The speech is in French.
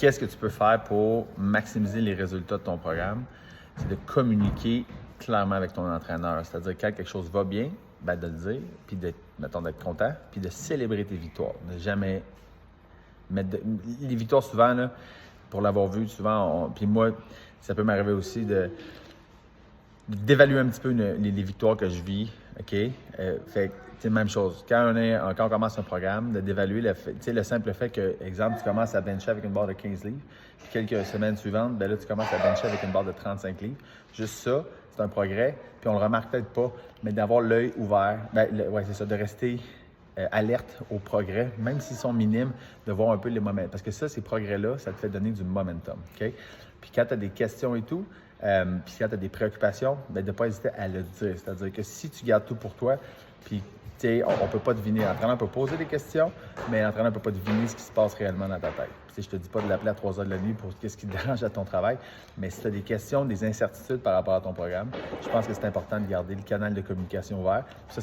qu'est-ce que tu peux faire pour maximiser les résultats de ton programme? C'est de communiquer clairement avec ton entraîneur. C'est-à-dire quand quelque chose va bien, ben de le dire, puis mettons, d'être content, puis de célébrer tes victoires. Ne jamais mettre les victoires souvent, là, pour l'avoir vu souvent, puis moi, ça peut m'arriver aussi d'évaluer un petit peu les victoires que je vis, OK? Fait c'est la même chose. Quand on commence un programme, d'évaluer le simple fait que, exemple, tu commences à bencher avec une barre de 15 livres, puis quelques semaines suivantes, ben là, tu commences à bencher avec une barre de 35 livres. Juste ça, c'est un progrès, puis on le remarque peut-être pas, mais d'avoir l'œil ouvert, c'est ça, de rester alerte aux progrès, même s'ils sont minimes, de voir un peu les momentum. Parce que ça, ces progrès-là, ça te fait donner du momentum, OK? Puis quand tu as des questions et tout, puis quand tu as des préoccupations, bien, de ne pas hésiter à le dire. C'est-à-dire que si tu gardes tout pour toi, puis on ne peut pas deviner. L'entraîneur peut poser des questions, mais l'entraîneur ne peut pas deviner ce qui se passe réellement dans ta tête. Puis, je ne te dis pas de l'appeler à 3 heures de la nuit pour ce qui te dérange à ton travail, mais si tu as des questions, des incertitudes par rapport à ton programme, je pense que c'est important de garder le canal de communication ouvert. Puis ça